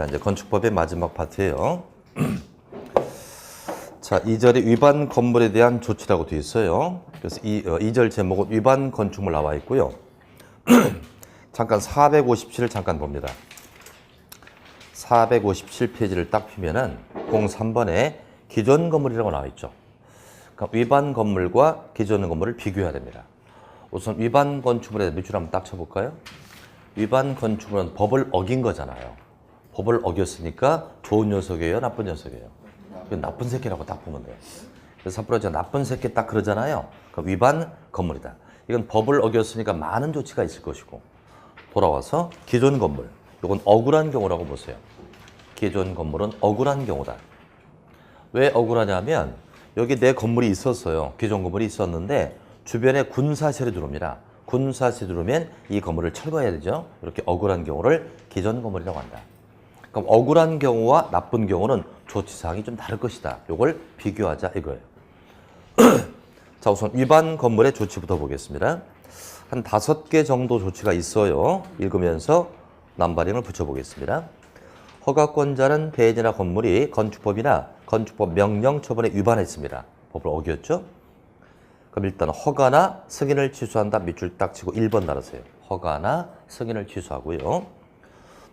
자, 이제 건축법의 마지막 파트예요. 자, 2절에 위반 건물에 대한 조치라고 되어 있어요. 그래서 2절 제목은 위반 건축물 나와 있고요. 잠깐 457을 잠깐 봅니다. 457페이지를 딱 피면은 03번에 기존 건물이라고 나와 있죠. 그러니까 위반 건물과 기존 건물을 비교해야 됩니다. 우선 위반 건축물에 몇 줄 한번 딱 쳐볼까요? 위반 건축물은 법을 어긴 거잖아요. 법을 어겼으니까 좋은 녀석이에요, 나쁜 녀석이에요? 나쁜 새끼라고 딱 보면 돼요. 그래서 앞으로 제가 나쁜 새끼 딱 그러잖아요. 그러니까 위반 건물이다. 이건 법을 어겼으니까 많은 조치가 있을 것이고, 돌아와서 기존 건물, 이건 억울한 경우라고 보세요. 기존 건물은 억울한 경우다. 왜 억울하냐면 여기 내 건물이 있었어요. 기존 건물이 있었는데 주변에 군사시설이 들어옵니다. 군사시설이 들어오면 이 건물을 철거해야 되죠. 이렇게 억울한 경우를 기존 건물이라고 한다. 그럼 억울한 경우와 나쁜 경우는 조치사항이 좀 다를 것이다. 이걸 비교하자 이거예요. 자, 우선 위반 건물의 조치부터 보겠습니다. 한 5개 정도 조치가 있어요. 읽으면서 남바링을 붙여보겠습니다. 허가권자는 배인이나 건물이 건축법이나 건축법 명령 처분에 위반했습니다. 법을 어겼죠? 그럼 일단 허가나 승인을 취소한다. 밑줄 딱 치고 1번 달으세요. 허가나 승인을 취소하고요.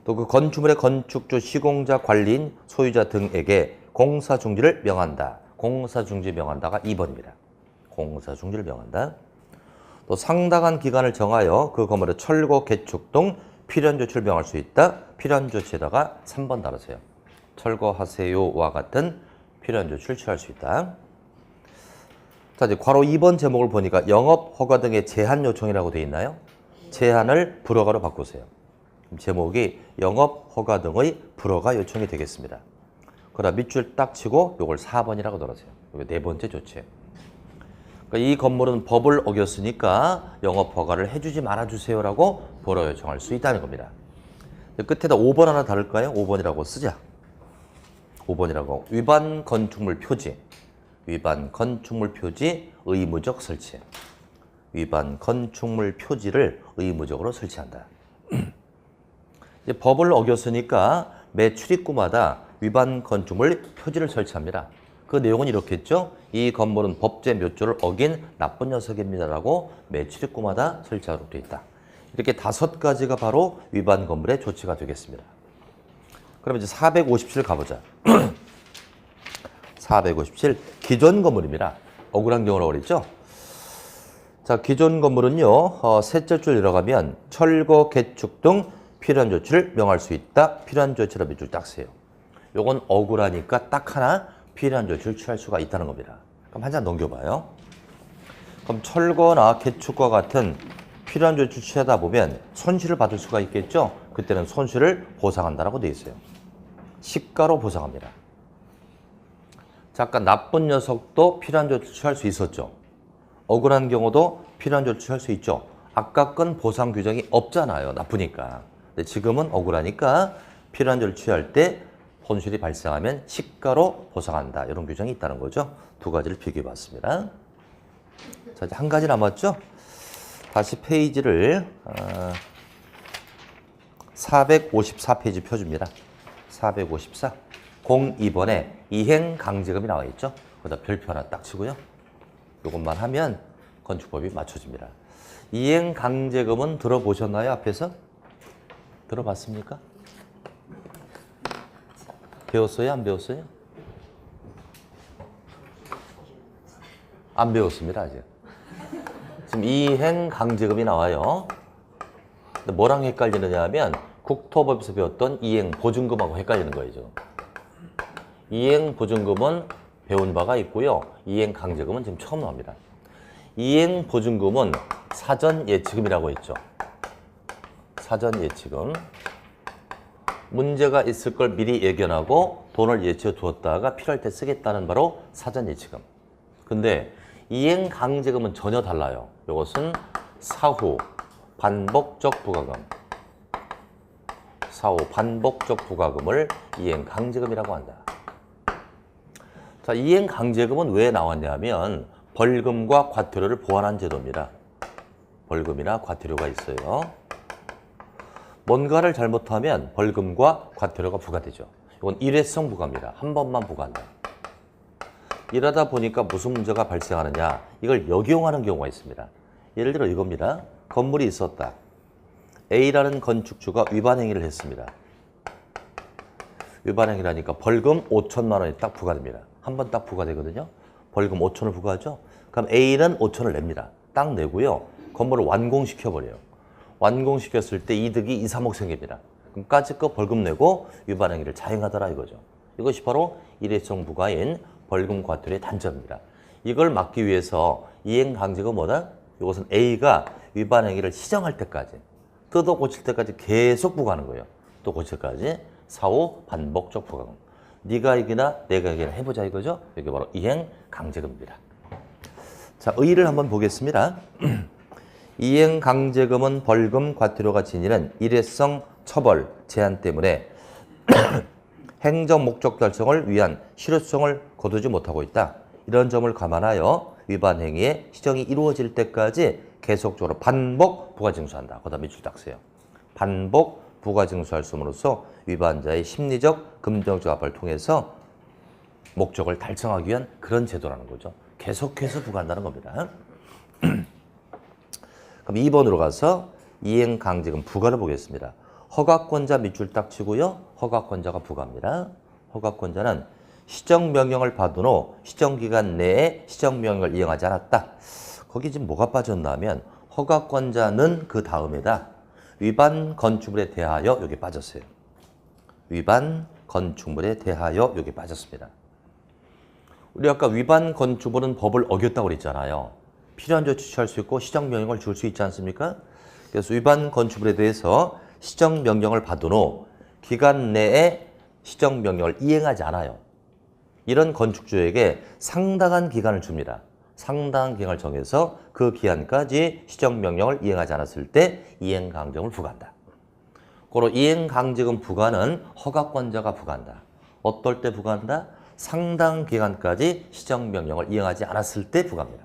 또 그 건축물의 건축주, 시공자, 관리인, 소유자 등에게 공사 중지를 명한다. 공사 중지 명한다가 2번입니다. 공사 중지를 명한다. 또 상당한 기간을 정하여 그 건물의 철거, 개축 등 필요한 조치를 명할 수 있다. 필요한 조치에다가 3번 달으세요. 철거하세요와 같은 필요한 조치를 취할 수 있다. 자, 이제 괄호 2번 제목을 보니까 영업 허가 등의 제한 요청이라고 되어 있나요? 제한을 불허가로 바꾸세요. 제목이 영업 허가 등의 불허가 요청이 되겠습니다. 그러다 밑줄 딱 치고 이걸 4번이라고 들으세요. 이게 네 번째 조치예요. 그러니까 이 건물은 법을 어겼으니까 영업 허가를 해주지 말아주세요라고 불허 요청할 수 있다는 겁니다. 끝에다 5번 하나 다를까요? 5번이라고 쓰자. 5번이라고 위반 건축물 표지. 위반 건축물 표지 의무적 설치. 위반 건축물 표지를 의무적으로 설치한다. 이제 법을 어겼으니까 매 출입구마다 위반 건축물 표지를 설치합니다. 그 내용은 이렇겠죠. 이 건물은 법제 몇 조를 어긴 나쁜 녀석입니다라고 매 출입구마다 설치하도록 되어 있다. 이렇게 5가지가 바로 위반 건물의 조치가 되겠습니다. 그럼 이제 457 가보자. 457 기존 건물입니다. 억울한 경우라고 그랬죠. 자, 기존 건물은요. 셋째 줄 들어가면 철거, 개축 등 필요한 조치를 명할 수 있다. 필요한 조치로 몇 줄 딱 세요. 요건 억울하니까 딱 하나 필요한 조치를 취할 수가 있다는 겁니다. 그럼 한 장 넘겨봐요. 그럼 철거나 개축과 같은 필요한 조치를 취하다 보면 손실을 받을 수가 있겠죠. 그때는 손실을 보상한다라고 되어 있어요. 시가로 보상합니다. 잠깐 나쁜 녀석도 필요한 조치를 취할 수 있었죠. 억울한 경우도 필요한 조치를 취할 수 있죠. 아까 건 보상 규정이 없잖아요. 나쁘니까. 근데 지금은 억울하니까 필요한 조치를 취할 때 손실이 발생하면 시가로 보상한다. 이런 규정이 있다는 거죠. 2가지를 비교해 봤습니다. 자, 이제 한 가지 남았죠? 다시 페이지를 454페이지 펴줍니다. 454. 02번에 이행 강제금이 나와 있죠? 거기다 별표 하나 딱 치고요. 이것만 하면 건축법이 맞춰집니다. 이행 강제금은 들어보셨나요? 앞에서? 들어봤습니까? 배웠어요? 안 배웠어요? 안 배웠습니다, 아직. 지금 이행 강제금이 나와요. 근데 뭐랑 헷갈리느냐 하면 국토법에서 배웠던 이행 보증금하고 헷갈리는 거예요, 지금. 이행 보증금은 배운 바가 있고요. 이행 강제금은 지금 처음 나옵니다. 이행 보증금은 사전 예치금이라고 했죠. 사전 예치금. 문제가 있을 걸 미리 예견하고 돈을 예치해 두었다가 필요할 때 쓰겠다는 바로 사전 예치금. 근데 이행 강제금은 전혀 달라요. 이것은 사후 반복적 부과금. 사후 반복적 부과금을 이행 강제금이라고 한다. 자, 이행 강제금은 왜 나왔냐면 벌금과 과태료를 보완한 제도입니다. 벌금이나 과태료가 있어요. 뭔가를 잘못하면 벌금과 과태료가 부과되죠. 이건 일회성 부과입니다. 한 번만 부과한다. 이러다 보니까 무슨 문제가 발생하느냐. 이걸 역이용하는 경우가 있습니다. 예를 들어 이겁니다. 건물이 있었다. A라는 건축주가 위반 행위를 했습니다. 위반 행위라니까 벌금 5천만 원이 딱 부과됩니다. 한 번 딱 부과되거든요. 벌금 5천을 부과하죠. 그럼 A는 5천을 냅니다. 딱 내고요. 건물을 완공시켜버려요. 완공시켰을 때 이득이 2, 3억 생깁니다. 그럼 까짓거 벌금 내고 위반 행위를 자행하더라 이거죠. 이것이 바로 일회성 부과인 벌금 과태료의 단점입니다. 이걸 막기 위해서 이행 강제가 뭐다? 이것은 A가 위반 행위를 시정할 때까지 뜯어 고칠 때까지 계속 부과하는 거예요. 또 고칠 때까지 사후 반복적 부과금. 네가 이기나 내가 이기나 해보자 이거죠. 이게 바로 이행 강제금입니다. 자, 의의를 한번 보겠습니다. 이행 강제금은 벌금 과태료가 지니는 일회성 처벌 제한 때문에 행정 목적 달성을 위한 실효성을 거두지 못하고 있다. 이런 점을 감안하여 위반 행위의 시정이 이루어질 때까지 계속적으로 반복 부가징수한다. 그 다음에 줄딱세요. 반복 부가징수할 수으로써 위반자의 심리적, 금전적 압박을 통해서 목적을 달성하기 위한 그런 제도라는 거죠. 계속해서 부과한다는 겁니다. 그럼 2번으로 가서 이행 강제금 부과를 보겠습니다. 허가권자 밑줄 딱 치고요. 허가권자가 부과합니다. 허가권자는 시정명령을 받은 후 시정기간 내에 시정명령을 이행하지 않았다. 거기 지금 뭐가 빠졌나 면 허가권자는 그 다음에다 위반 건축물에 대하여 여기 빠졌어요. 위반 건축물에 대하여 여기 빠졌습니다. 우리 아까 위반 건축물은 법을 어겼다고 그랬잖아요. 필요한 조치 취할 수 있고 시정명령을 줄 수 있지 않습니까? 그래서 위반 건축물에 대해서 시정명령을 받은 후 기간 내에 시정명령을 이행하지 않아요. 이런 건축주에게 상당한 기간을 줍니다. 상당한 기간을 정해서 그 기한까지 시정명령을 이행하지 않았을 때 이행강제금을 부과한다. 고로 이행강제금 부과는 허가권자가 부과한다. 어떨 때 부과한다? 상당 기간까지 시정명령을 이행하지 않았을 때 부과합니다.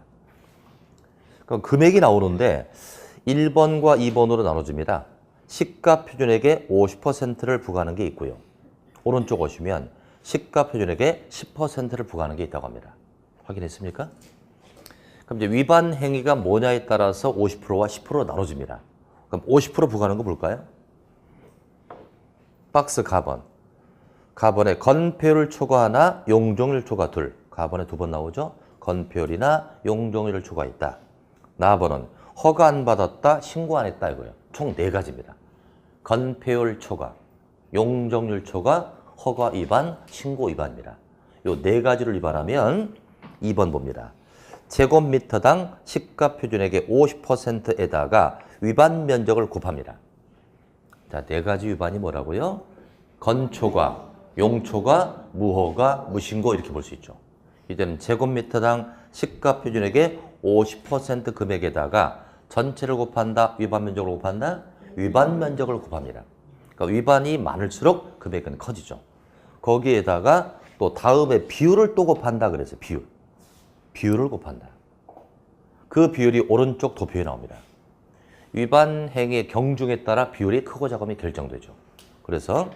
그럼 금액이 나오는데 1번과 2번으로 나눠집니다. 시가표준액의 50%를 부과하는 게 있고요. 오른쪽 오시면 시가표준액의 10%를 부과하는 게 있다고 합니다. 확인했습니까? 그럼 이제 위반 행위가 뭐냐에 따라서 50%와 10%로 나눠집니다. 그럼 50% 부과하는 거 볼까요? 박스 가번. 가번에 건폐율 초과하나 용적률 초과 둘. 가번에 2번 나오죠? 건폐율이나 용적률을 초과했다. 나번은 허가 안 받았다, 신고 안 했다 이거예요. 총 4가지입니다. 건폐율 초과, 용적률 초과, 허가 위반, 신고 위반입니다. 요 4가지를 위반하면 2번 봅니다. 제곱미터당 시가표준액의 50%에다가 위반 면적을 곱합니다. 자, 4가지 위반이 뭐라고요? 건초과, 용초과, 무허가, 무신고 이렇게 볼 수 있죠. 이제는 제곱미터당 시가표준액의 50% 금액에다가 전체를 곱한다, 위반 면적을 곱한다, 위반 면적을 곱합니다. 그러니까 위반이 많을수록 금액은 커지죠. 거기에다가 또 다음에 비율을 또 곱한다 그래서 비율을 곱한다. 그 비율이 오른쪽 도표에 나옵니다. 위반 행위의 경중에 따라 비율이 크고 작음이 결정되죠. 그래서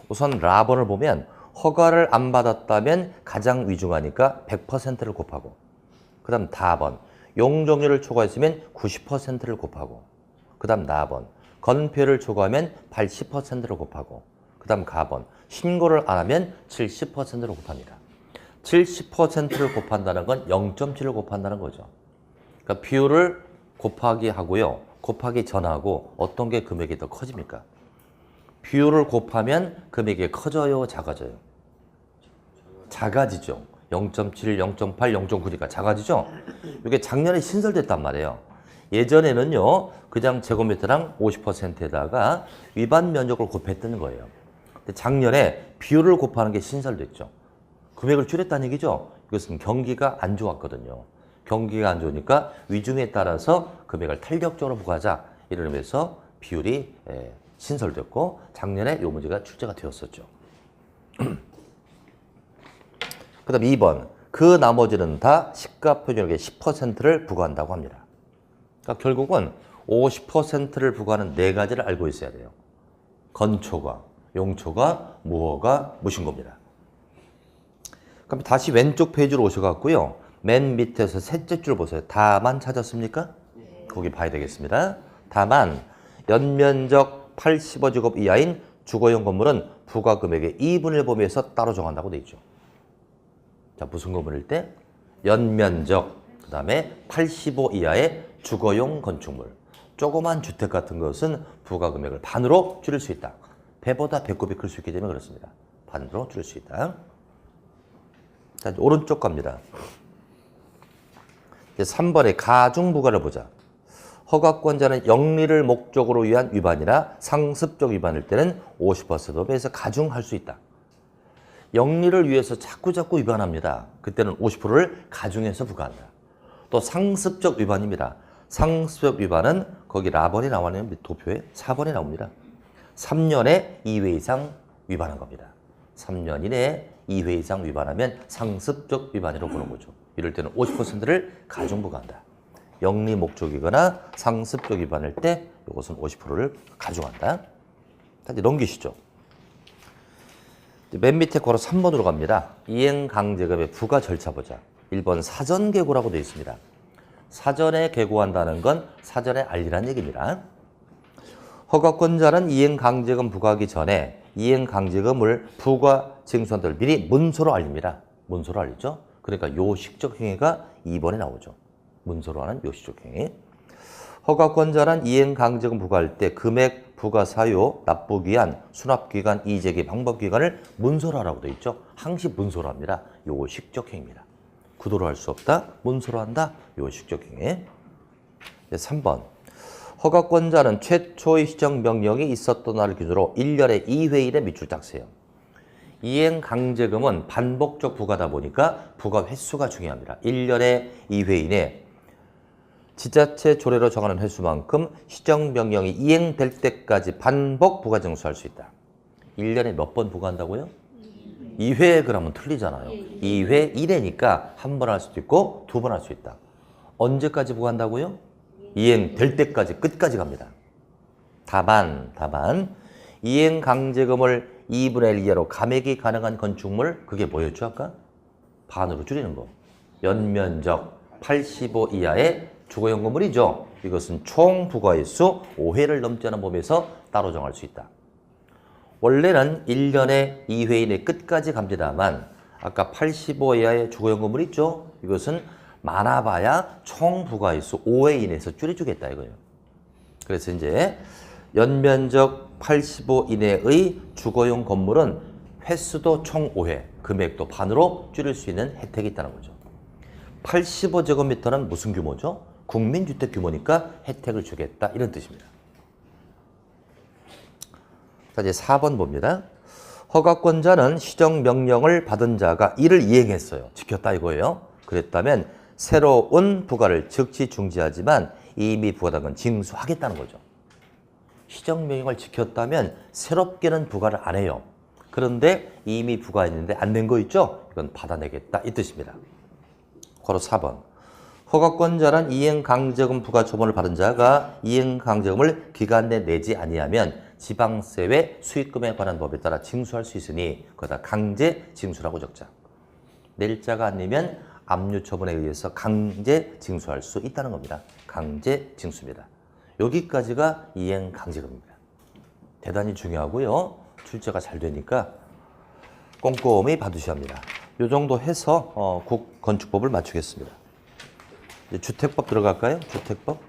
우선 라번을 보면 허가를 안 받았다면 가장 위중하니까 100%를 곱하고, 그 다음 다번 용적률을 초과했으면 90%를 곱하고, 그 다음 나번 건폐율을 초과하면 80%를 곱하고, 그 다음 가번 신고를 안 하면 70%를 곱합니다. 70%를 곱한다는 건 0.7을 곱한다는 거죠. 그러니까 비율을 곱하기 하고요. 곱하기 전하고 어떤 게 금액이 더 커집니까? 비율을 곱하면 금액이 커져요, 작아져요? 작아지죠. 0.7, 0.8, 0.9니까 작아지죠? 이게 작년에 신설됐단 말이에요. 예전에는요, 그냥 제곱미터당 50%에다가 위반 면적을 곱했던 거예요. 근데 작년에 비율을 곱하는 게 신설됐죠. 금액을 줄였다는 얘기죠. 이것은 경기가 안 좋았거든요. 경기가 안 좋으니까 위중에 따라서 금액을 탄력적으로 부과하자. 이런 의미에서 비율이 신설됐고 작년에 이 문제가 출제가 되었었죠. 그 다음 2번. 그 나머지는 다 시가표준액의 10%를 부과한다고 합니다. 그러니까 결국은 50%를 부과하는 4가지를 알고 있어야 돼요. 건초가, 용초가, 무어가, 무신고입니다. 그럼 다시 왼쪽 페이지로 오셔갖고요. 맨 밑에서 셋째 줄 보세요. 다만 찾았습니까? 네. 거기 봐야 되겠습니다. 다만 연면적 85제곱 이하인 주거용 건물은 부가금액의 2분의 1 범위에서 따로 정한다고 돼 있죠. 자, 무슨 건물일 때? 연면적, 그 다음에 85 이하의 주거용 건축물. 조그만 주택 같은 것은 부가금액을 반으로 줄일 수 있다. 배보다 배꼽이 클 수 있기 때문에 그렇습니다. 반으로 줄일 수 있다. 자, 이제 오른쪽 갑니다. 이제 3번의 가중부가를 보자. 허가권자는 영리를 목적으로 위한 위반이나 상습적 위반일 때는 50% 범위에서 가중할 수 있다. 영리를 위해서 자꾸 위반합니다. 그때는 50%를 가중해서 부과한다. 또 상습적 위반입니다. 상습적 위반은 거기 라번이 나오는 도표에 4번이 나옵니다. 3년에 2회 이상 위반한 겁니다. 3년 이내에 2회 이상 위반하면 상습적 위반이라고 보는 거죠. 이럴 때는 50%를 가중부과한다. 영리 목적이거나 상습적 위반일 때 이것은 50%를 가중한다. 다시 넘기시죠. 맨 밑에 걸어 3번으로 갑니다. 이행강제금의 부과 절차 보자. 1번 사전계고라고 되어 있습니다. 사전에 계고한다는 건 사전에 알리라는 얘기입니다. 허가권자는 이행강제금 부과하기 전에 이행강제금을 부과 징수한다를 미리 문서로 알립니다. 문서로 알리죠. 그러니까 요식적 행위가 2번에 나오죠. 문서로 하는 요식적 행위. 허가권자는 이행강제금 부과할 때 금액, 부과 사유, 납부기한, 수납기간, 이재기, 방법기간을 문서로 하라고 되어 있죠. 항시 문서로 합니다. 요식적 행위입니다. 구도로 할 수 없다. 문서로 한다. 요식적 행위. 3번. 허가권자는 최초의 시정명령이 있었던 날을 기준으로 1년에 2회일에 밑줄 딱 세요. 이행강제금은 반복적 부과다 보니까 부과 횟수가 중요합니다. 1년에 2회 이내 지자체 조례로 정하는 횟수만큼 시정명령이 이행될 때까지 반복 부과 징수할 수 있다. 1년에 몇 번 부과한다고요? 2회 그러면 틀리잖아요. 2회 1회니까 한 번 할 수도 있고 두 번 할 수 있다. 언제까지 부과한다고요? 이행될 때까지 끝까지 갑니다. 다만 이행강제금을 2분의 1 이하로 감액이 가능한 건축물 그게 뭐였죠 아까? 반으로 줄이는 거. 연면적 85 이하의 주거용 건물이죠. 이것은 총 부과횟수 5회를 넘지 않은 범위에서 따로 정할 수 있다. 원래는 1년에 2회 이내 끝까지 갑니다만 아까 85 이하의 주거용 건물 있죠. 이것은 많아봐야 총 부과횟수 5회 이내에서 줄여주겠다 이거예요. 그래서 이제 연면적 85 이내의 주거용 건물은 횟수도 총 5회, 금액도 반으로 줄일 수 있는 혜택이 있다는 거죠. 85제곱미터는 무슨 규모죠? 국민주택 규모니까 혜택을 주겠다 이런 뜻입니다. 자, 이제 4번 봅니다. 허가권자는 시정명령을 받은 자가 이를 이행했어요. 지켰다 이거예요. 그랬다면 새로운 부과를 즉시 중지하지만 이미 부과된 건 징수하겠다는 거죠. 시정명령을 지켰다면 새롭게는 부과를 안 해요. 그런데 이미 부과했는데 안 낸 거 있죠? 이건 받아내겠다 이 뜻입니다. 괄호 4번. 허가권자란 이행강제금 부과 처분을 받은 자가 이행강제금을 기간 내 내지 아니하면 지방세 외 수익금에 관한 법에 따라 징수할 수 있으니 거기다 강제 징수라고 적자. 낼 자가 안 내면 압류 처분에 의해서 강제 징수할 수 있다는 겁니다. 강제 징수입니다. 여기까지가 이행강제금입니다. 대단히 중요하고요. 출제가 잘 되니까 꼼꼼히 봐두셔야 합니다. 이 정도 해서 건축법을 맞추겠습니다. 이제 주택법 들어갈까요? 주택법.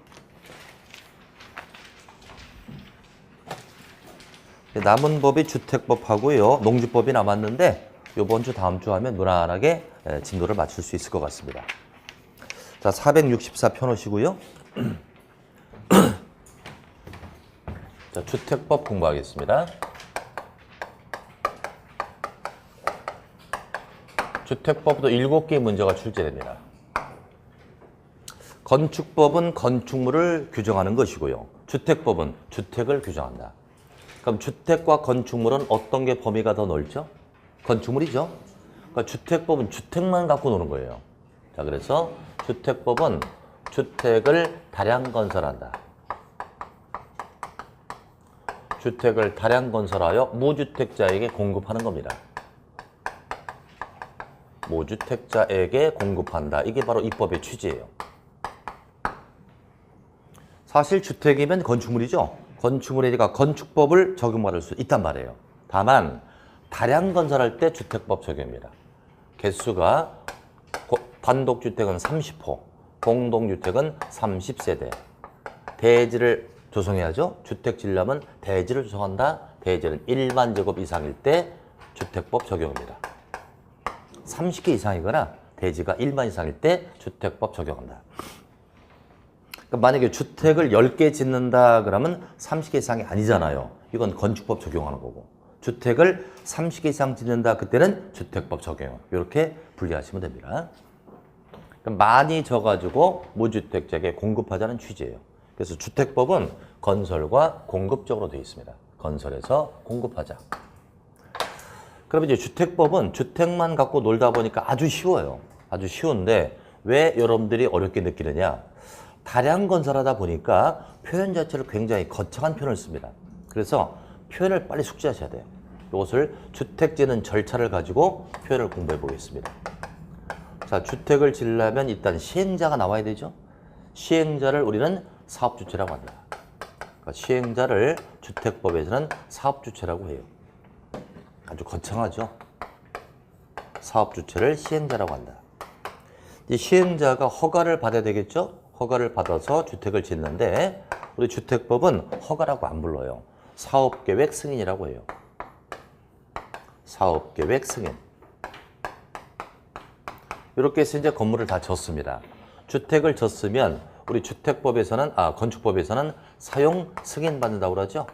남은 법이 주택법하고요. 농지법이 남았는데 이번 주 다음 주 하면 무난하게 진도를 맞출 수 있을 것 같습니다. 자, 464 펴놓으시고요. 자, 주택법 공부하겠습니다. 주택법도 7개의 문제가 출제됩니다. 건축법은 건축물을 규정하는 것이고요. 주택법은 주택을 규정한다. 그럼 주택과 건축물은 어떤 게 범위가 더 넓죠? 건축물이죠. 그러니까 주택법은 주택만 갖고 노는 거예요. 자, 그래서 주택법은 주택을 다량 건설한다. 주택을 다량 건설하여 무주택자에게 공급하는 겁니다. 무주택자에게 공급한다. 이게 바로 이 법의 취지예요. 사실 주택이면 건축물이죠. 건축물이니까 건축법을 적용받을 수 있단 말이에요. 다만 다량 건설할 때 주택법 적용입니다. 개수가 단독주택은 30호, 공동주택은 30세대. 대지를 조성해야죠. 주택 지으려면 대지를 조성한다. 대지는 1만 제곱 이상일 때 주택법 적용입니다. 30개 이상이거나 대지가 1만 이상일 때 주택법 적용한다. 그러니까 만약에 주택을 10개 짓는다 그러면 30개 이상이 아니잖아요. 이건 건축법 적용하는 거고. 주택을 30개 이상 짓는다 그때는 주택법 적용. 이렇게 분리하시면 됩니다. 많이 져가지고 무주택자에게 공급하자는 취지예요. 그래서 주택법은 건설과 공급적으로 되어 있습니다. 건설에서 공급하자. 그럼 이제 주택법은 주택만 갖고 놀다 보니까 아주 쉬워요. 아주 쉬운데 왜 여러분들이 어렵게 느끼느냐? 다량 건설하다 보니까 표현 자체를 굉장히 거창한 표현을 씁니다. 그래서 표현을 빨리 숙지하셔야 돼요. 이것을 주택 지는 절차를 가지고 표현을 공부해 보겠습니다. 자, 주택을 지으려면 일단 시행자가 나와야 되죠. 시행자를 우리는 사업주체라고 한다. 그러니까 시행자를 주택법에서는 사업주체라고 해요. 아주 거창하죠. 사업주체를 시행자라고 한다. 이 시행자가 허가를 받아야 되겠죠. 허가를 받아서 주택을 짓는데 우리 주택법은 허가라고 안 불러요. 사업계획 승인이라고 해요. 사업계획 승인. 이렇게 해서 이제 건물을 다 졌습니다. 주택을 졌으면 우리 주택법에서는 건축법에서는 사용 승인 받는다고 그러죠.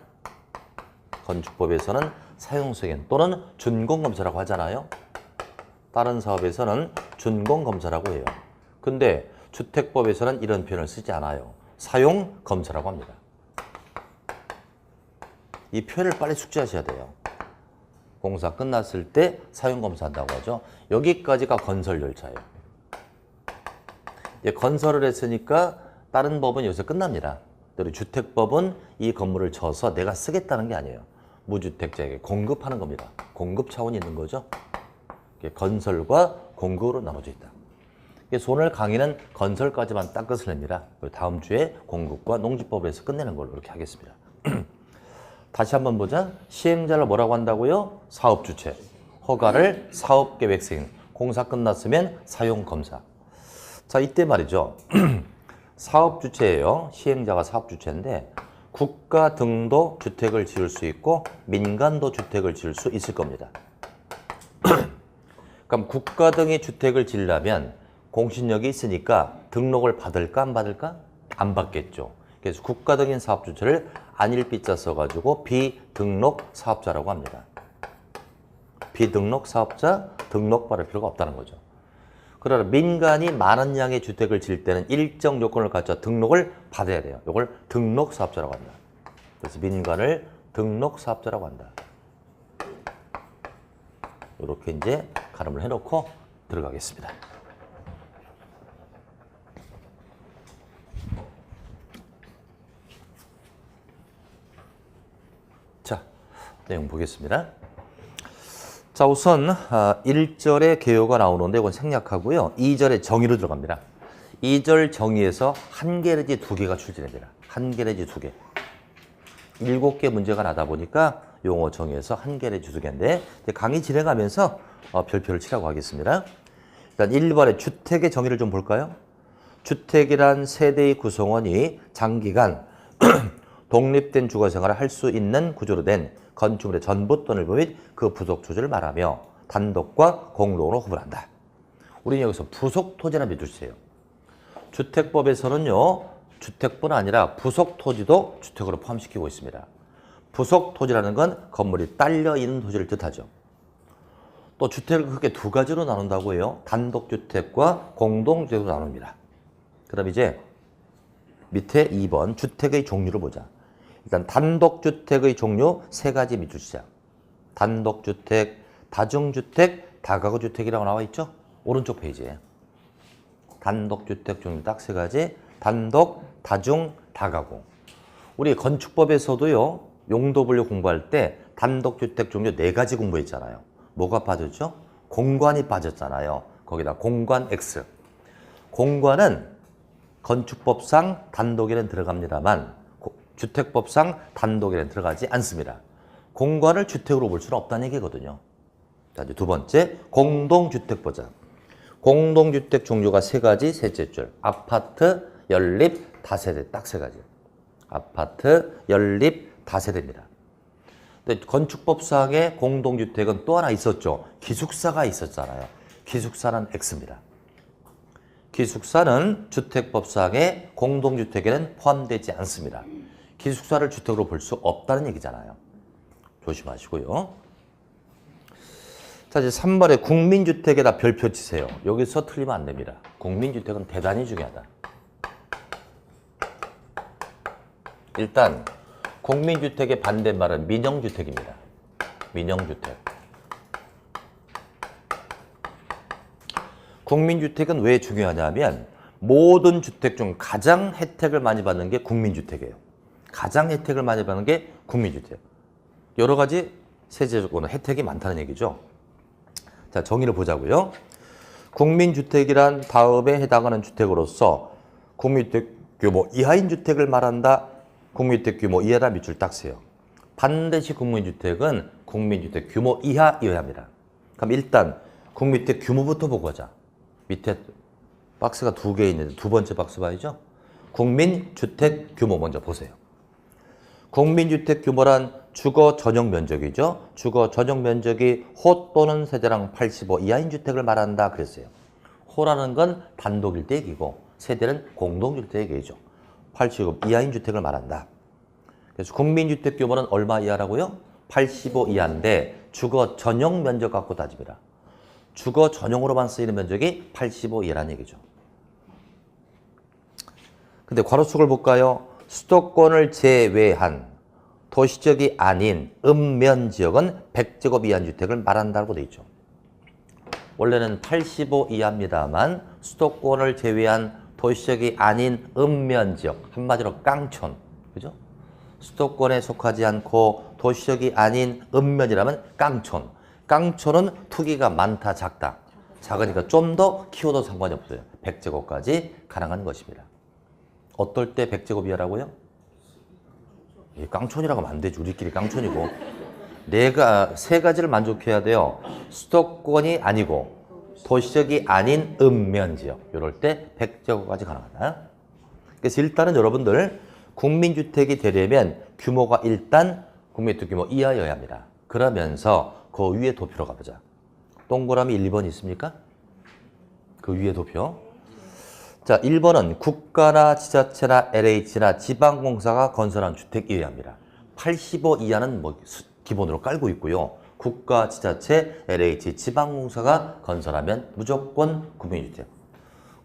건축법에서는 사용 승인 또는 준공 검사라고 하잖아요. 다른 사업에서는 준공 검사라고 해요. 근데 주택법에서는 이런 표현을 쓰지 않아요. 사용 검사라고 합니다. 이 표현을 빨리 숙지하셔야 돼요. 공사 끝났을 때 사용 검사한다고 하죠. 여기까지가 건설 열차예요. 이제 건설을 했으니까 다른 법은 여기서 끝납니다. 우리 주택법은 이 건물을 져서 내가 쓰겠다는 게 아니에요. 무주택자에게 공급하는 겁니다. 공급 차원이 있는 거죠. 건설과 공급으로 나눠져 있다. 오늘 강의는 건설까지만 딱 끝을 냅니다. 다음 주에 공급과 농지법에서 끝내는 걸로 이렇게 하겠습니다. 다시 한번 보자. 시행자를 뭐라고 한다고요? 사업주체. 허가를 사업계획 승인. 공사 끝났으면 사용검사. 자, 이때 말이죠. 사업주체예요. 시행자가 사업주체인데 국가 등도 주택을 지을 수 있고 민간도 주택을 지을 수 있을 겁니다. 그럼 국가 등이 주택을 지으려면 공신력이 있으니까 등록을 받을까 안 받을까? 안 받겠죠. 그래서 국가 등인 사업주체를 안일비자 써가지고 비등록 사업자라고 합니다. 비등록 사업자, 등록 받을 필요가 없다는 거죠. 그러나 민간이 많은 양의 주택을 지을 때는 일정 요건을 갖춰 등록을 받아야 돼요. 이걸 등록 사업자라고 합니다. 그래서 민간을 등록 사업자라고 한다. 이렇게 이제 가름을 해놓고 들어가겠습니다. 자, 내용 보겠습니다. 자, 우선 1절에 개요가 나오는데 이건 생략하고요. 2절에 정의로 들어갑니다. 2절 정의에서 한 개 내지 두 개가 출제됩니다. 한 개 내지 두 개. 7개 문제가 나다 보니까 용어 정의에서 한 개 내지 두 개인데 강의 진행하면서 별표를 치라고 하겠습니다. 일단 1번에 주택의 정의를 좀 볼까요? 주택이란 세대의 구성원이 장기간 독립된 주거생활을 할 수 있는 구조로 된 건축물의 전부 또는 일부 및 그 부속 토지를 말하며 단독과 공동으로 구분한다. 우리는 여기서 부속 토지라는 밑줄 주세요. 주택법에서는요, 주택뿐 아니라 부속 토지도 주택으로 포함시키고 있습니다. 부속 토지라는 건 건물이 딸려 있는 토지를 뜻하죠. 또 주택을 크게 두 가지로 나눈다고 해요. 단독주택과 공동주택으로 나눕니다. 그럼 이제 밑에 2번 주택의 종류를 보자. 일단 단독주택의 종류 세 가지 밑줄 시작. 단독주택, 다중주택, 다가구주택이라고 나와 있죠? 오른쪽 페이지에. 단독주택 종류 딱 세 가지. 단독, 다중, 다가구. 우리 건축법에서도요. 용도 분류 공부할 때 단독주택 종류 4가지 공부했잖아요. 뭐가 빠졌죠? 공관이 빠졌잖아요. 거기다 공관 X. 공관은 건축법상 단독에는 들어갑니다만 주택법상 단독에는 들어가지 않습니다. 공관을 주택으로 볼 수는 없다는 얘기거든요. 자, 이제 두 번째, 공동주택 보자. 공동주택 종류가 3가지, 셋째 줄. 아파트, 연립, 다세대. 딱 3가지. 아파트, 연립, 다세대입니다. 근데 건축법상의 공동주택은 또 하나 있었죠. 기숙사가 있었잖아요. 기숙사는 X입니다. 기숙사는 주택법상의 공동주택에는 포함되지 않습니다. 기숙사를 주택으로 볼 수 없다는 얘기잖아요. 조심하시고요. 자, 이제 3번에 국민주택에다 별표 치세요. 여기서 틀리면 안 됩니다. 국민주택은 대단히 중요하다. 일단 국민주택의 반대말은 민영주택입니다. 민영주택. 국민주택은 왜 중요하냐면 모든 주택 중 가장 혜택을 많이 받는 게 국민주택이에요. 가장 혜택을 많이 받는 게 국민주택. 여러 가지 세제 조건은 혜택이 많다는 얘기죠. 자, 정의를 보자고요. 국민주택이란 다음에 해당하는 주택으로서 국민주택 규모 이하인 주택을 말한다. 국민주택 규모 이하다 밑줄 딱 세요. 반드시 국민주택은 국민주택 규모 이하여야 합니다. 그럼 일단 국민주택 규모부터 보고 가자. 밑에 박스가 2개 있는데 두 번째 박스 봐야죠. 국민주택 규모 먼저 보세요. 국민주택 규모란 주거 전용 면적이죠. 주거 전용 면적이 호 또는 세대랑 85 이하인 주택을 말한다 그랬어요. 호라는 건 단독일 때 얘기고 세대는 공동일 때 얘기죠. 85 이하인 주택을 말한다. 그래서 국민주택 규모는 얼마 이하라고요? 85 이하인데 주거 전용 면적 갖고 따집니다. 주거 전용으로만 쓰이는 면적이 85 이하라는 얘기죠. 근데 괄호축을 볼까요? 수도권을 제외한 도시적이 아닌 읍면지역은 100제곱 이하 주택을 말한다고 돼 있죠. 원래는 85 이하입니다만 수도권을 제외한 도시적이 아닌 읍면지역, 한마디로 깡촌, 그죠? 수도권에 속하지 않고 도시적이 아닌 읍면이라면 깡촌. 깡촌은 투기가 많다, 작다. 작으니까 좀 더 키워도 상관이 없어요. 100제곱까지 가능한 것입니다. 어떨 때 100제곱 이하라고요? 깡촌이라고 하면 안 되지. 우리끼리 깡촌이고. 내가 3가지를 만족해야 돼요. 수도권이 아니고 도시적이 아닌 읍면지역. 이럴 때 100제곱까지 가능하다. 그래서 일단은 여러분들 국민주택이 되려면 규모가 일단 국민주택 규모 이하여야 합니다. 그러면서 그 위에 도표로 가보자. 동그라미 1번 있습니까? 그 위에 도표. 자, 1번은 국가나 지자체나 LH나 지방공사가 건설한 주택 이외합니다. 85 이하는 뭐 기본으로 깔고 있고요. 국가, 지자체, LH, 지방공사가 건설하면 무조건 국민주택.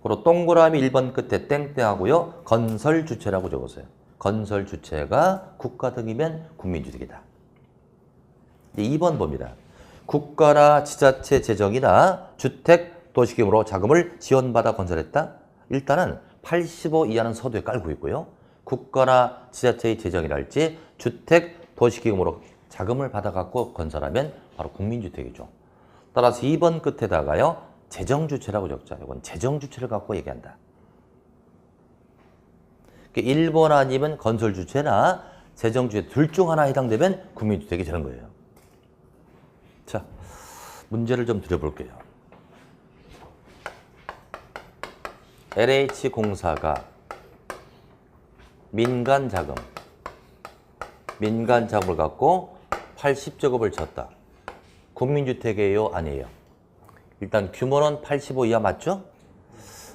그리고 동그라미 1번 끝에 땡땡하고요. 건설주체라고 적었어요. 건설주체가 국가 등이면 국민주택이다. 2번 봅니다. 국가나 지자체 재정이나 주택, 도시규모로 자금을 지원받아 건설했다. 일단은 85 이하는 서두에 깔고 있고요. 국가나 지자체의 재정이랄지 주택, 도시기금으로 자금을 받아갖고 건설하면 바로 국민주택이죠. 따라서 2번 끝에다가요. 재정주체라고 적자. 이건 재정주체를 갖고 얘기한다. 1번 아니면 건설주체나 재정주체 둘 중 하나 해당되면 국민주택이 되는 거예요. 자, 문제를 좀 드려볼게요. LH공사가 민간자금을 갖고 80제곱을 졌다. 국민주택이에요? 아니에요? 일단 규모는 85 이하 맞죠?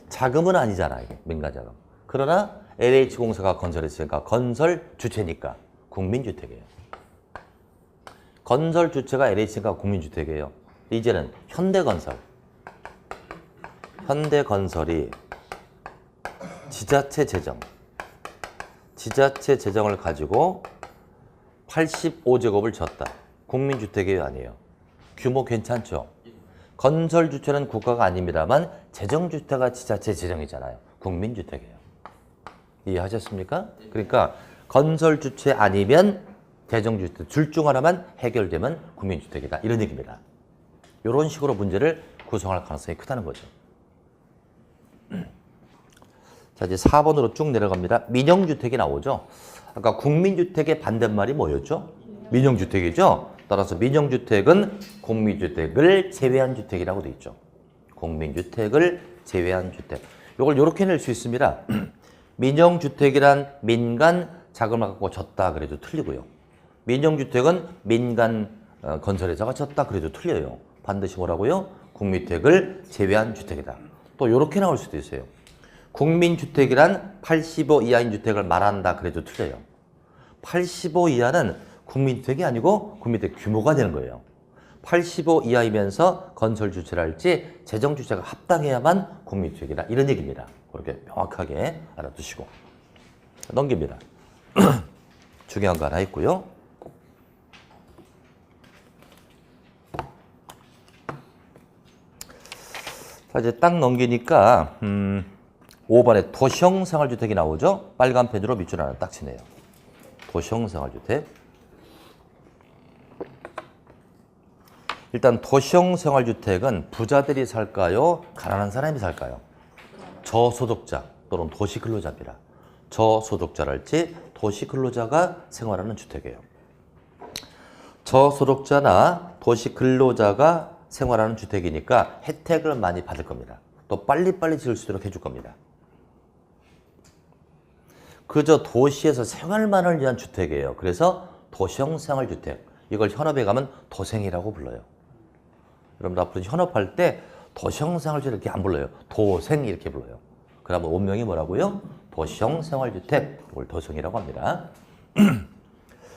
자금은 아니잖아, 이게 민간자금. 그러나 LH공사가 건설했으니까 건설주체니까 국민주택이에요. 건설주체가 LH니까 국민주택이에요. 이제는 현대건설이 지자체 재정을 가지고 85제곱을 졌다. 국민주택이에요? 아니에요? 규모 괜찮죠? 건설주체는 국가가 아닙니다만 재정주체가 지자체 재정이잖아요. 국민주택이에요. 이해하셨습니까? 그러니까 건설주체 아니면 재정주택 둘 중 하나만 해결되면 국민주택이다. 이런 얘기입니다. 이런 식으로 문제를 구성할 가능성이 크다는 거죠. 자, 이제 4번으로 쭉 내려갑니다. 민영주택이 나오죠. 아까 국민주택의 반대말이 뭐였죠? 민영주택이죠. 따라서 민영주택은 공민주택을 제외한 주택이라고 되어 있죠. 공민주택을 제외한 주택. 이걸 이렇게 낼 수 있습니다. 민영주택이란 민간 자금을 갖고 졌다 그래도 틀리고요. 민영주택은 민간 건설회사가 졌다 그래도 틀려요. 반드시 뭐라고요? 국민주택을 제외한 주택이다. 또 이렇게 나올 수도 있어요. 국민주택이란 85 이하인 주택을 말한다 그래도 틀려요. 85 이하는 국민주택이 아니고 국민주택 규모가 되는 거예요. 85 이하이면서 건설 주체를 할지 재정 주체가 합당해야만 국민주택이다. 이런 얘기입니다. 그렇게 명확하게 알아두시고 넘깁니다. 중요한 거 하나 있고요. 자, 이제 딱 넘기니까 5번에 도시형 생활주택이 나오죠. 빨간 펜으로 밑줄 하나 딱 치네요. 도시형 생활주택. 일단 도시형 생활주택은 부자들이 살까요? 가난한 사람이 살까요? 저소득자 또는 도시근로자입니다. 저소득자랄지 도시근로자가 생활하는 주택이에요. 저소득자나 도시근로자가 생활하는 주택이니까 혜택을 많이 받을 겁니다. 또 빨리빨리 지을 수 있도록 해줄 겁니다. 그저 도시에서 생활만을 위한 주택이에요. 그래서 도시형 생활주택. 이걸 현업에 가면 도생이라고 불러요. 여러분들 앞으로 현업할 때 도시형 생활주택 이렇게 안 불러요. 도생 이렇게 불러요. 그러면 원명이 뭐라고요? 도시형 생활주택. 이걸 도생이라고 합니다.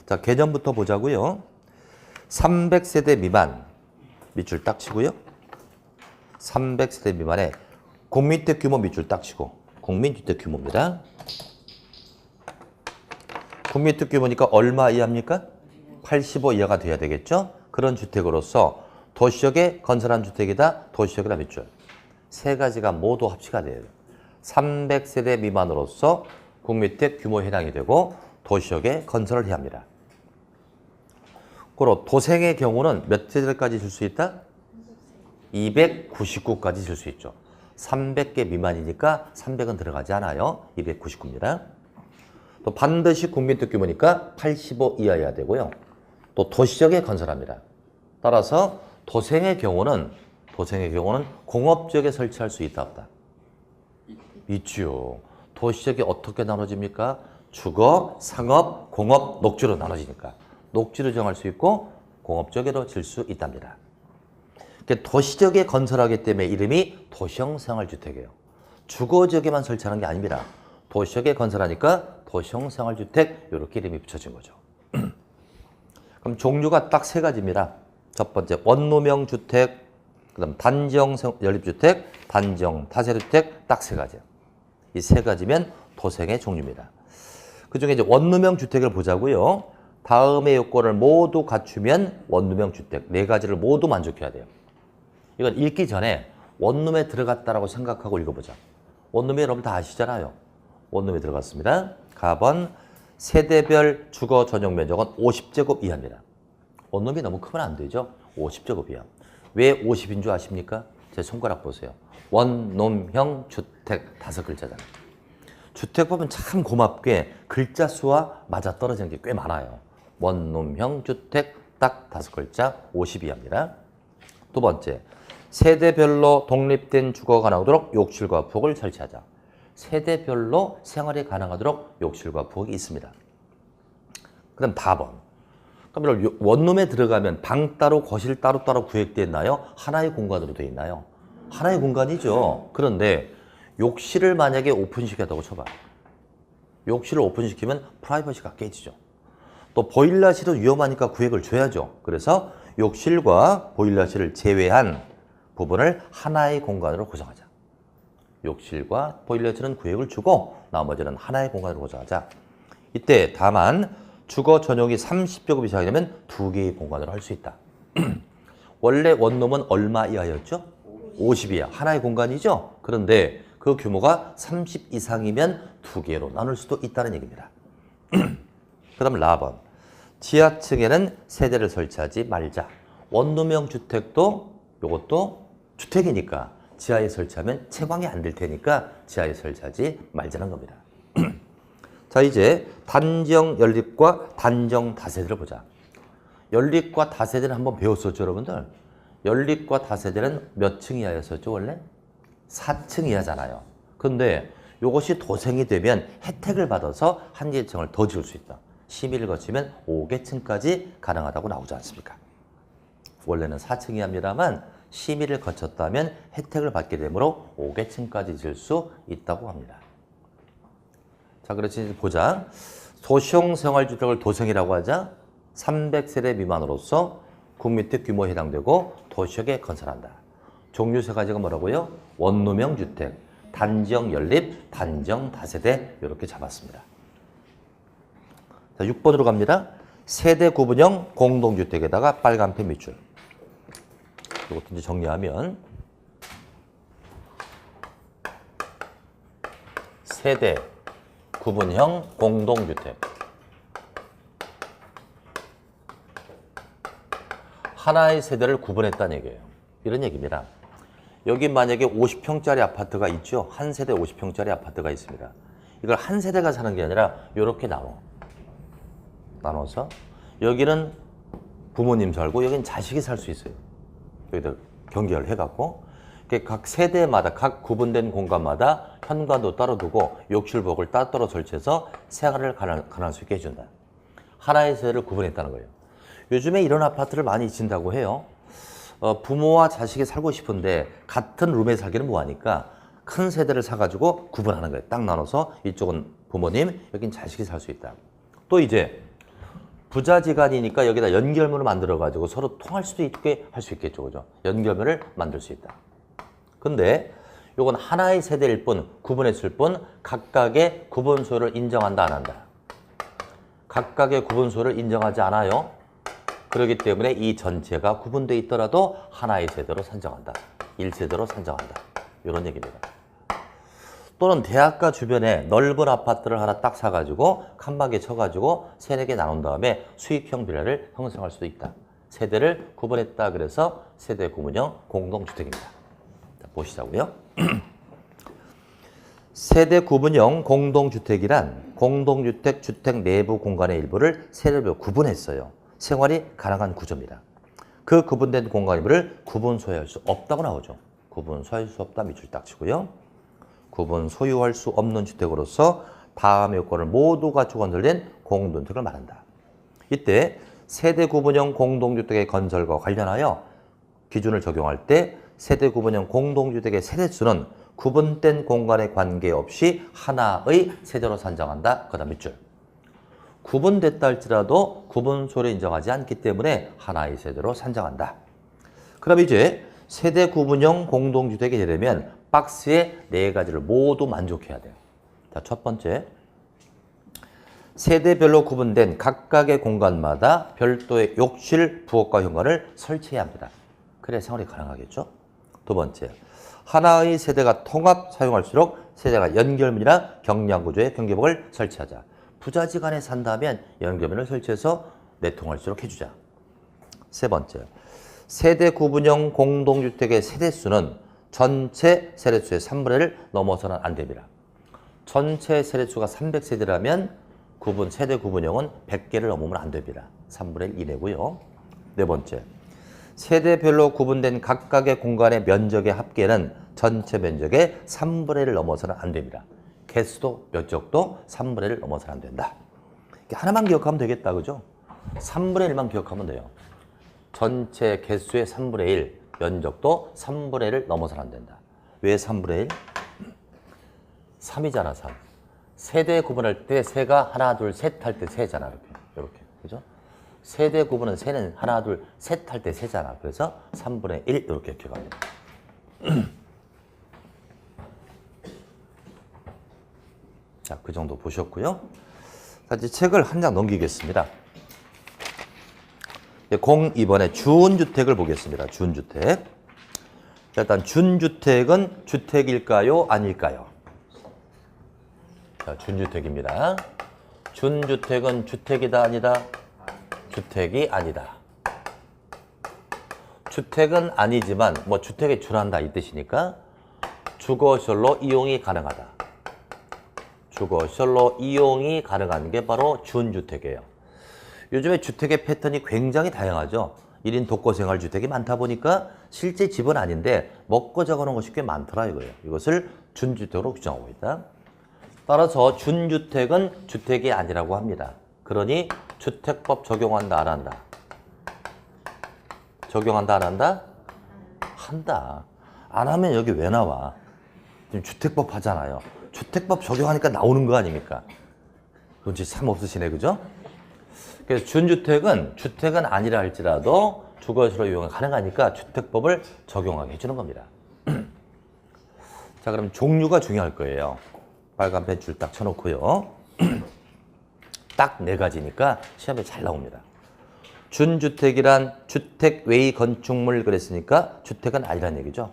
자, 개념부터 보자고요. 300세대 미만 밑줄 딱 치고요. 300세대 미만의 공민주택 규모 밑줄 딱 치고 공민주택 규모입니다. 국민주택 규모니까 얼마 이하입니까? 85 이하가 돼야 되겠죠? 그런 주택으로서 도시역에 건설한 주택이다. 도시역이다 밑줄. 세 가지가 모두 합치가 돼요. 300세대 미만으로서 국민주택 규모에 해당이 되고 도시역에 건설을 해야 합니다. 그리고 도생의 경우는 몇 세대까지 줄 수 있다? 299까지 줄 수 있죠. 300개 미만이니까 300은 들어가지 않아요. 299입니다. 또 반드시 국민주택 규모니까 85 이하여야 되고요. 또 도시역에 건설합니다. 따라서 도생의 경우는 공업지역에 설치할 수 있다 없다? 있지요. 도시역이 어떻게 나눠집니까? 주거, 상업, 공업, 녹지로 나눠지니까 녹지로 정할 수 있고 공업지역에도 질 수 있답니다. 도시지역에 건설하기 때문에 이름이 도시형 생활주택이에요. 주거지역에만 설치하는 게 아닙니다. 도시역에 건설하니까 도시형 생활주택 이렇게 이름이 붙여진 거죠. 그럼 종류가 딱 세 가지입니다. 첫 번째 원룸형 주택, 그다음 단지형 연립주택, 단지형 다세대주택 딱 세 가지예요. 이 세 가지면 도생의 종류입니다. 그중에 이제 원룸형 주택을 보자고요. 다음의 요건을 모두 갖추면 원룸형 주택 네 가지를 모두 만족해야 돼요. 이건 읽기 전에 원룸에 들어갔다라고 생각하고 읽어보자. 원룸에 여러분 다 아시잖아요. 원룸에 들어갔습니다. 가번 세대별 주거 전용 면적은 50제곱 이하입니다. 원룸이 너무 크면 안 되죠. 50제곱 이하. 왜 50인 줄 아십니까? 제 손가락 보세요. 원룸형 주택 5글자잖아요. 주택 보면 참 고맙게 글자 수와 맞아떨어지는 게 꽤 많아요. 원룸형 주택 딱 5글자 50 이하입니다. 두 번째, 세대별로 독립된 주거가 나오도록 욕실과 부엌을 설치하자. 세대별로 생활이 가능하도록 욕실과 부엌이 있습니다. 그 다음 4번. 그럼 원룸에 들어가면 방 따로 거실 따로 구획되어 있나요? 하나의 공간으로 되어 있나요? 하나의 공간이죠. 그런데 욕실을 만약에 오픈시켰다고 쳐봐. 욕실을 오픈시키면 프라이버시가 깨지죠. 또 보일러실은 위험하니까 구획을 줘야죠. 그래서 욕실과 보일러실을 제외한 부분을 하나의 공간으로 구성하자. 욕실과 보일러실은 구획을 주고 나머지는 하나의 공간으로 구성하자. 이때 다만 주거 전용이 30제곱 이상이 되면 2개의 공간으로 할 수 있다. 원래 원룸은 얼마 이하였죠? 50 이하. 하나의 공간이죠? 그런데 그 규모가 30 이상이면 2개로 나눌 수도 있다는 얘기입니다. 그 다음 라번. 지하층에는 세대를 설치하지 말자. 원룸형 주택도 요것도 주택이니까 지하에 설치하면 채광이 안 될 테니까 지하에 설치하지 말자는 겁니다. 자, 이제 단정 연립과 단정 다세대를 보자. 연립과 다세대는 한번 배웠었죠, 여러분들? 연립과 다세대는 몇 층 이하였었죠, 원래? 4층 이하잖아요. 근데 이것이 도생이 되면 혜택을 받아서 한 개층을 더 지을 수 있다. 심의를 거치면 5개층까지 가능하다고 나오지 않습니까? 원래는 4층 이하입니다만 심의를 거쳤다면 혜택을 받게 되므로 5개층까지 지을 수 있다고 합니다. 자, 그렇지 보자. 소형 생활주택을 도생이라고 하자 300세대 미만으로서 국민택 규모에 해당되고 도시역에 건설한다. 종류 세 가지가 뭐라고요? 원룸형 주택, 단정 연립, 단정 다세대 이렇게 잡았습니다. 자, 6번으로 갑니다. 세대 구분형 공동주택에다가 빨간펜 밑줄. 이것도 이제 정리하면 세대 구분형 공동주택. 하나의 세대를 구분했다는 얘기예요. 이런 얘기입니다. 여기 만약에 50평짜리 아파트가 있죠. 한 세대 50평짜리 아파트가 있습니다. 이걸 한 세대가 사는 게 아니라 이렇게 나눠서 여기는 부모님 살고 여기는 자식이 살 수 있어요. 여기다 경계를 해갖고 각 세대마다 각 구분된 공간마다 현관도 따로 두고 욕실복을 따로 설치해서 생활을 가능할 수 있게 해준다. 하나의 세대를 구분했다는 거예요. 요즘에 이런 아파트를 많이 짓는다고 해요. 부모와 자식이 살고 싶은데 같은 룸에 살기는 뭐하니까 큰 세대를 사가지고 구분하는 거예요. 딱 나눠서 이쪽은 부모님, 여긴 자식이 살 수 있다. 또 이제 부자지간이니까 여기다 연결문을 만들어가지고 서로 통할 수도 있게 할 수 있겠죠. 그죠? 연결문을 만들 수 있다. 근데 이건 하나의 세대일 뿐, 구분했을 뿐 각각의 구분소를 인정한다, 안 한다? 각각의 구분소를 인정하지 않아요. 그렇기 때문에 이 전체가 구분되어 있더라도 하나의 세대로 산정한다. 1세대로 산정한다. 이런 얘기입니다. 또는 대학가 주변에 넓은 아파트를 하나 딱 사가지고 칸막이 쳐가지고 3, 4개 나눈 다음에 수익형 비례를 형성할 수도 있다. 세대를 구분했다 그래서 세대 구분형 공동주택입니다. 자, 보시자고요. 세대 구분형 공동주택이란 공동주택 주택 내부 공간의 일부를 세대별로 구분했어요. 생활이 가능한 구조입니다. 그 구분된 공간 일부를 구분 소유할 수 없다고 나오죠. 구분 소유할 수 없다 밑줄 딱 치고요. 구분 소유할 수 없는 주택으로서 다음의 요건을 모두 갖추고 건설된 공동주택을 말한다. 이때 세대 구분형 공동주택의 건설과 관련하여 기준을 적용할 때 세대 구분형 공동주택의 세대수는 구분된 공간에 관계없이 하나의 세대로 산정한다. 그 다음 밑줄. 구분됐다 할지라도 구분소를 인정하지 않기 때문에 하나의 세대로 산정한다. 그럼 이제 세대 구분형 공동주택이 되려면 박스의 4가지를 모두 만족해야 돼요. 자, 첫 번째. 세대별로 구분된 각각의 공간마다 별도의 욕실, 부엌과 현관을 설치해야 합니다. 그래야 생활이 가능하겠죠. 두 번째. 하나의 세대가 통합 사용할수록 세대가 연결문이나 경량구조의 경계복을 설치하자. 부자지간에 산다면 연결문을 설치해서 내통할수록 해주자. 세 번째. 세대 구분형 공동주택의 세대수는 전체 세대수의 3분의 1을 넘어서는 안 됩니다. 전체 세대수가 300세대라면 세대 구분형은 100개를 넘으면 안 됩니다. 3분의 1 이내고요. 네 번째. 세대별로 구분된 각각의 공간의 면적의 합계는 전체 면적의 3분의 1을 넘어서는 안 됩니다. 개수도 면적도 3분의 1을 넘어서는 안 된다. 하나만 기억하면 되겠다. 그죠? 3분의 1만 기억하면 돼요. 전체 개수의 3분의 1, 면적도 3분의 1을 넘어서는 안 된다. 왜 3분의 1? 3이잖아, 3. 세대 구분할 때 세가 하나, 둘, 셋 할 때 세잖아. 이렇게. 그죠? 세대 구분은 세는 하나, 둘, 셋 할 때 세잖아. 그래서 3분의 1 이렇게 기억합니다. 자, 그 정도 보셨고요. 자, 이제 책을 한 장 넘기겠습니다. 02번에 준주택을 보겠습니다. 준주택. 자, 일단 준주택은 주택일까요? 아닐까요? 자, 준주택입니다. 준주택은 주택이다 아니다? 주택이 아니다. 주택은 아니지만 뭐 주택에 준한다 이 뜻이니까 주거시설로 이용이 가능하다. 주거시설로 이용이 가능한 게 바로 준주택이에요. 요즘에 주택의 패턴이 굉장히 다양하죠. 1인 독거생활 주택이 많다 보니까 실제 집은 아닌데 먹고 자고는 것이 꽤 많더라 이거예요. 이것을 준주택으로 규정하고 있다. 따라서 준주택은 주택이 아니라고 합니다. 그러니 주택법 적용한다 안 한다? 적용한다 안 한다? 한다. 안 하면 여기 왜 나와? 지금 주택법 하잖아요. 주택법 적용하니까 나오는 거 아닙니까? 그건 진짜 참 없으시네, 그죠? 그래서 준주택은 주택은 아니라 할지라도 주거시설로 이용이 가능하니까 주택법을 적용하게 해주는 겁니다. 자, 그럼 종류가 중요할 거예요. 빨간 펜줄 딱 쳐놓고요. 딱 4가지니까 시험에 잘 나옵니다. 준주택이란 주택 외의 건축물 그랬으니까 주택은 아니란 얘기죠.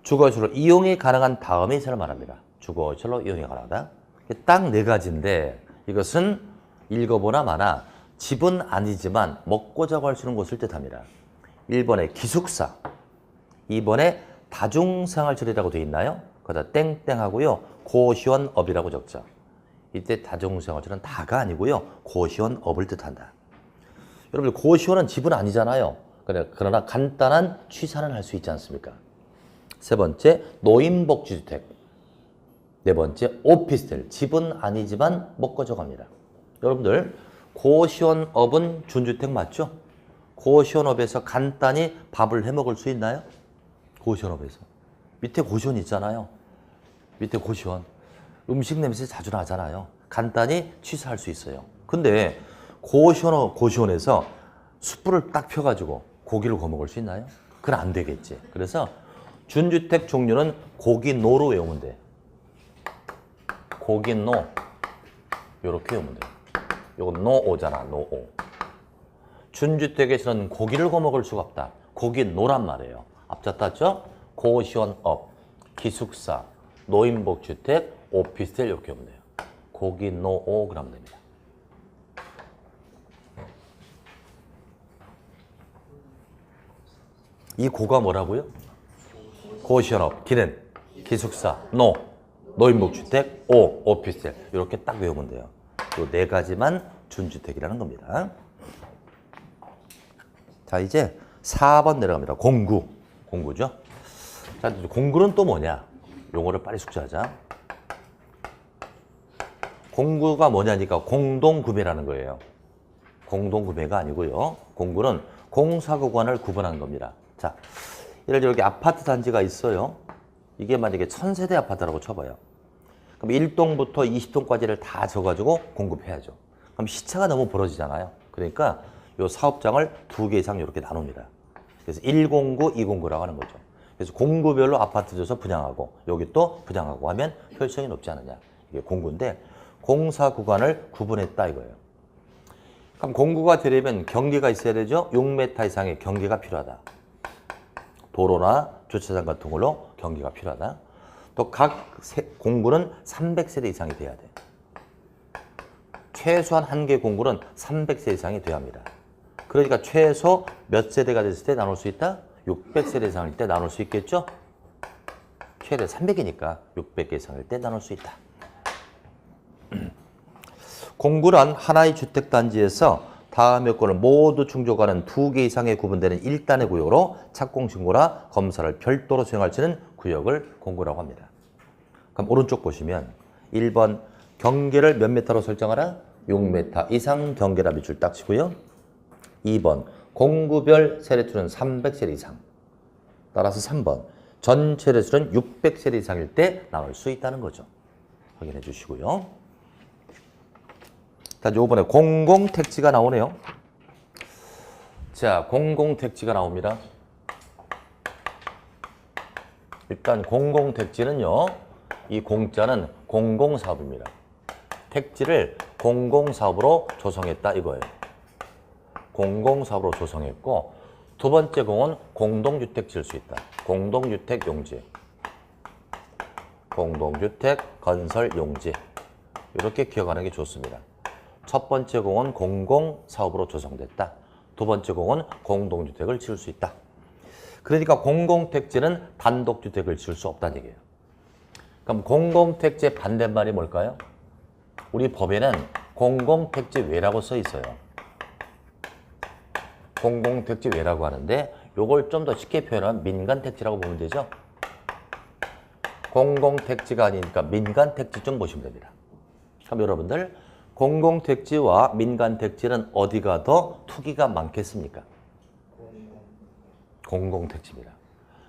주거시설로 이용이 가능한 다음에 이사를 말합니다. 주거시설로 이용이 가능하다. 딱 4가지인데 이것은 읽어보나 마나 집은 아니지만 먹고 자고 할 수 있는 곳을 뜻합니다. 1번에 기숙사, 2번에 다중생활시설이라고 되어 있나요? 거기다 땡땡하고요. 고시원업이라고 적죠. 이때 다중생활시설은 다가 아니고요. 고시원업을 뜻한다. 여러분들 고시원은 집은 아니잖아요. 그러나 간단한 취사는 할 수 있지 않습니까? 3번째 노인복지주택, 4번째 오피스텔. 집은 아니지만 먹고 자고합니다. 여러분들 고시원업은 준주택 맞죠? 고시원업에서 간단히 밥을 해 먹을 수 있나요? 고시원업에서. 밑에 고시원 있잖아요. 밑에 고시원. 음식 냄새 자주 나잖아요. 간단히 취사할 수 있어요. 근데 고시원에서 숯불을 딱 펴가지고 고기를 구워 먹을 수 있나요? 그건 안 되겠지. 그래서 준주택 종류는 고기노로 외우면 돼. 고기노. 요렇게 외우면 돼. 요건 노오잖아, 노오. 준주택에서는 고기를 구워 먹을 수가 없다. 고기노란 말이에요. 앞자 땄죠? 고시원업, 기숙사, 노인복주택, 오피스텔 이렇게 하면 돼요. 고기노오 그러면 됩니다. 이 고가 뭐라고요? 고시원업, 기는, 기숙사, 노인복주택, 오피스텔 이렇게 딱 외우면 돼요. 요 4가지만 준주택이라는 겁니다. 자, 이제 4번 내려갑니다. 공구죠. 자, 공구는 또 뭐냐? 용어를 빨리 숙지하자. 공구가 뭐냐니까 공동구매라는 거예요. 공동구매가 아니고요. 공구는 공사구간을 구분하는 겁니다. 자, 예를 들어 여기 아파트 단지가 있어요. 이게 만약에 1000세대 아파트라고 쳐봐요. 그럼 1동부터 20동까지를 다 져가지고 공급해야죠. 그럼 시차가 너무 벌어지잖아요. 그러니까 이 사업장을 2개 이상 이렇게 나눕니다. 그래서 1공구, 2공구라고 하는 거죠. 그래서 공구별로 아파트 줘서 분양하고 여기 또 분양하고 하면 효율성이 높지 않느냐. 이게 공구인데 공사 구간을 구분했다 이거예요. 그럼 공구가 되려면 경계가 있어야 되죠. 6m 이상의 경계가 필요하다. 도로나 주차장 같은 걸로 경계가 필요하다. 또 각 공구는 300세대 이상이 돼야 돼. 최소한 한 개 공구는 300세대 이상이 돼야 합니다. 그러니까 최소 몇 세대가 됐을 때 나눌 수 있다? 600세대 이상일 때 나눌 수 있겠죠? 최대 300이니까 600개 이상일 때 나눌 수 있다. 공구란 하나의 주택단지에서 다음 요건을 모두 충족하는 2개 이상의 구분되는 1단의 구역으로 착공신고나 검사를 별도로 수행할 수 있는 구역을 공구라고 합니다. 그럼 오른쪽 보시면 1번 경계를 몇 메타로 설정하라? 6m 이상 경계라 밑줄 딱 치고요. 2번 공구별 세대수는 300세대 이상. 따라서 3번 전체 세대수는 600세대 이상일 때 나올 수 있다는 거죠. 확인해 주시고요. 자, 요번에 공공택지가 나오네요. 자, 공공택지가 나옵니다. 일단 공공택지는요. 이 공자는 공공사업입니다. 택지를 공공사업으로 조성했다 이거예요. 공공사업으로 조성했고 두 번째 공은 공동주택 지을 수 있다. 공동주택 용지. 공동주택 건설 용지. 이렇게 기억하는 게 좋습니다. 첫 번째 공은 공공사업으로 조성됐다. 두 번째 공은 공동주택을 지을 수 있다. 그러니까 공공택지는 단독주택을 지을 수 없다는 얘기예요. 그럼 공공택지의 반대말이 뭘까요? 우리 법에는 공공택지 외라고 써 있어요. 공공택지 외라고 하는데 요걸 좀 더 쉽게 표현하면 민간택지라고 보면 되죠. 공공택지가 아니니까 민간택지 좀 보시면 됩니다. 그럼 여러분들 공공택지와 민간택지는 어디가 더 투기가 많겠습니까? 공공택지입니다.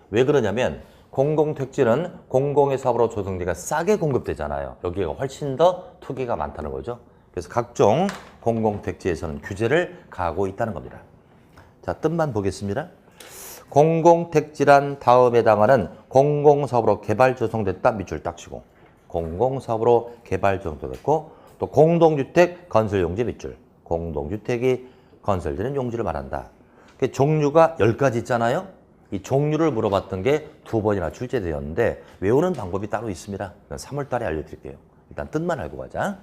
왜 그러냐면 공공택지는 공공의 사업으로 조성되니까 싸게 공급되잖아요. 여기가 훨씬 더 투기가 많다는 거죠. 그래서 각종 공공택지에서는 규제를 가하고 있다는 겁니다. 자, 뜻만 보겠습니다. 공공택지란 다음에 해당하는 공공사업으로 개발 조성됐다 밑줄 딱 치고 공공사업으로 개발 조성됐고 또 공동주택 건설용지 밑줄 공동주택이 건설되는 용지를 말한다. 종류가 10가지 있잖아요. 이 종류를 물어봤던 게 2번이나 출제되었는데 외우는 방법이 따로 있습니다. 3월 달에 알려드릴게요. 일단 뜻만 알고 가자.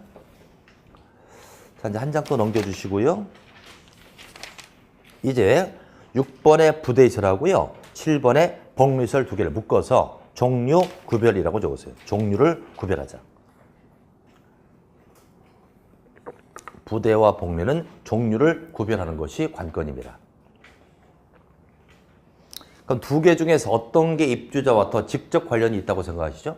자, 이제 한 장 또 넘겨주시고요. 이제 6번에 부대시설하고요. 7번에 복리시설 두 개를 묶어서 종류 구별이라고 적었어요. 종류를 구별하자. 부대와 복리는 종류를 구별하는 것이 관건입니다. 그럼 두 개 중에서 어떤 게 입주자와 더 직접 관련이 있다고 생각하시죠?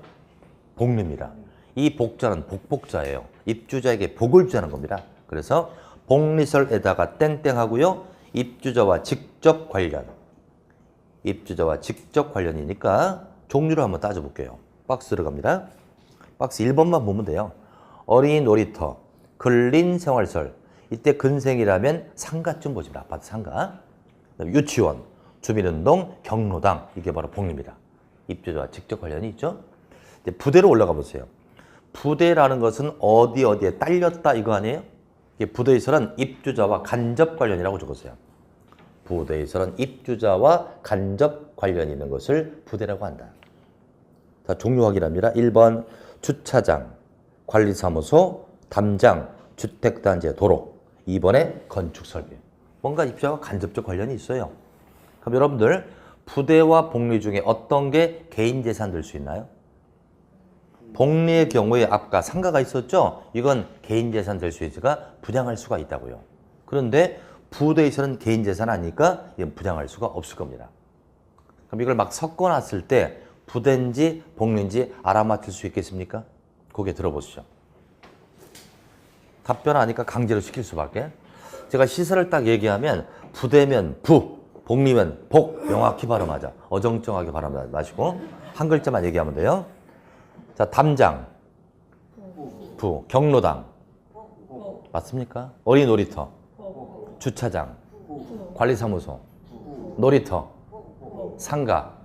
복리입니다. 이 복자는 복복자예요. 입주자에게 복을 주자는 겁니다. 그래서 복리설에다가 땡땡하고요. 입주자와 직접 관련. 입주자와 직접 관련이니까 종류를 한번 따져볼게요. 박스 들어갑니다. 박스 1번만 보면 돼요. 어린이 놀이터, 근린생활시설. 이때 근생이라면 상가쯤 보시면 아파트 상가. 유치원, 주민운동, 경로당. 이게 바로 복리입니다. 입주자와 직접 관련이 있죠. 이제 부대로 올라가 보세요. 부대라는 것은 어디에 딸렸다 이거 아니에요? 부대시설은 입주자와 간접 관련이라고 적었어요. 부대시설은 입주자와 간접 관련이 있는 것을 부대라고 한다. 자, 종류 확인합니다. 1번 주차장, 관리사무소, 담장, 주택단지, 도로. 2번에 건축설계. 뭔가 입주자와 간접적 관련이 있어요. 그럼 여러분들 부대와 복리 중에 어떤 게 개인재산 될 수 있나요? 복리의 경우에 아까 상가가 있었죠? 이건 개인재산 될 수 있으니까 분양할 수가 있다고요. 그런데 부대에서는 개인재산 아니니까 이건 분양할 수가 없을 겁니다. 그럼 이걸 막 섞어놨을 때 부대인지 복리인지 알아맞힐 수 있겠습니까? 고개 들어보시죠. 답변 아니까 강제로 시킬 수밖에. 제가 시설을 딱 얘기하면 부대면 부, 복리면 복 명확히 발음하자. 어정쩡하게 발음하지 마시고 한 글자만 얘기하면 돼요. 자, 담장, 부, 경로당, 맞습니까? 어린이 놀이터, 주차장, 관리사무소, 놀이터, 상가.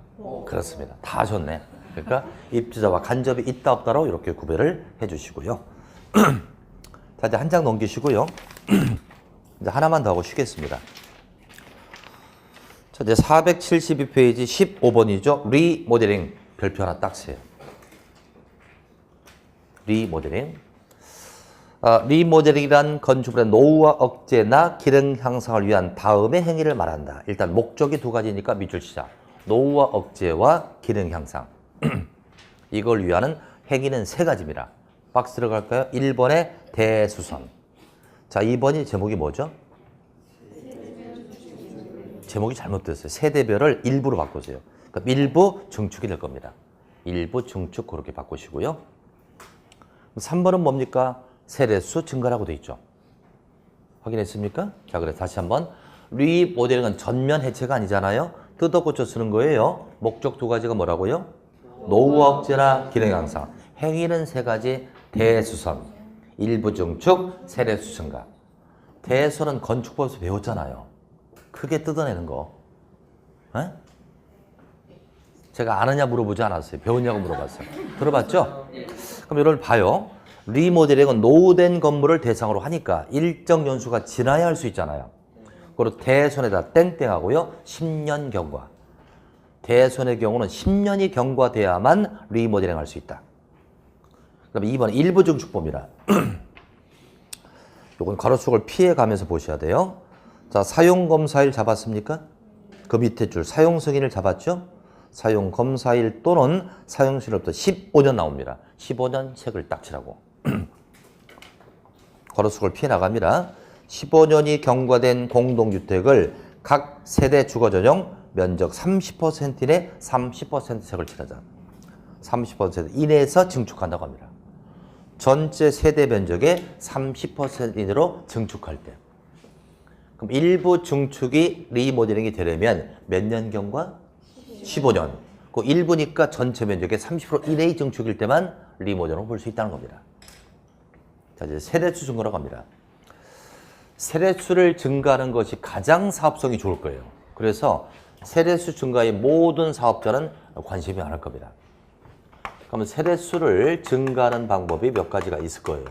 그렇습니다. 다 하셨네. 그러니까 입주자와 간접이 있다 없다로 이렇게 구별을 해주시고요. 자, 이제 한 장 넘기시고요. 이제 하나만 더 하고 쉬겠습니다. 자, 이제 472페이지 15번이죠. 리모델링 별표 하나 딱 세요. 리모델링. 리모델링이란 건축물의 노후와 억제나 기능 향상을 위한 다음의 행위를 말한다. 일단 목적이 두 가지니까 밑줄 치자. 노후와 억제와 기능 향상. 이걸 위하는 행위는 세 가지입니다. 박스 들어갈까요? 1번에 대수선. 자, 2번이 제목이 뭐죠? 제목이 잘못됐어요. 세대별을 일부로 바꾸세요. 그럼 일부 증축이 될 겁니다. 일부 증축 그렇게 바꾸시고요. 3번은 뭡니까? 세대수 증가라고 돼 있죠. 확인했습니까? 자, 그래 다시 한번. 리모델링은 전면 해체가 아니잖아요. 뜯어 고쳐 쓰는 거예요. 목적 두 가지가 뭐라고요? 노후 억제나 기능 향상. 행위는 세 가지. 대수선, 일부 증축, 세대수 증가. 대수는 건축법에서 배웠잖아요. 크게 뜯어내는 거. 에? 제가 아느냐 물어보지 않았어요. 배웠냐고 물어봤어요. 들어봤죠? 그럼 여러분 봐요. 리모델링은 노후된 건물을 대상으로 하니까 일정 연수가 지나야 할 수 있잖아요. 그리고 대손에다 땡땡하고요. 10년 경과. 대손의 경우는 10년이 경과돼야만 리모델링 할 수 있다. 그럼 2번 일부 증축법입니다. 요건 가로축을 피해 가면서 보셔야 돼요. 자, 사용검사일 잡았습니까? 그 밑에 줄 사용승인을 잡았죠? 사용검사일 또는 사용시일로부터 15년 나옵니다. 15년 책을 딱 치라고. 가로축을 피해 나갑니다. 15년이 경과된 공동주택을 각 세대 주거전용 면적 30% 이내 30% 색을 칠하자. 30% 이내에서 증축한다고 합니다. 전체 세대 면적의 30% 이내로 증축할 때. 그럼 일부 증축이 리모델링이 되려면 몇 년 경과? 15년. 그 일부니까 전체 면적의 30% 이내의 증축일 때만 리모델링을 볼 수 있다는 겁니다. 자, 이제 세대수 증가라고 합니다. 세대수를 증가하는 것이 가장 사업성이 좋을 거예요. 그래서 세대수 증가의 모든 사업자는 관심이 많을 겁니다. 그러면 세대수를 증가하는 방법이 몇 가지가 있을 거예요.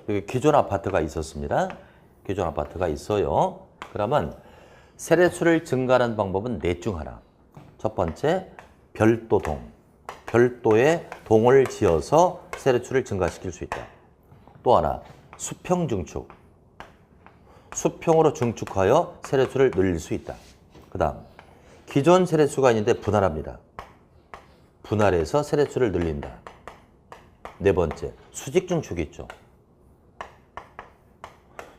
여기 기존 아파트가 있었습니다. 기존 아파트가 있어요. 그러면 세대수를 증가하는 방법은 넷 중 하나. 첫 번째, 별도동. 별도의 동을 지어서 세대수를 증가시킬 수 있다. 또 하나, 수평 증축. 수평으로 증축하여 세대수를 늘릴 수 있다. 그 다음, 기존 세대수가 있는데 분할합니다. 분할해서 세대수를 늘린다. 네 번째, 수직 증축이 있죠.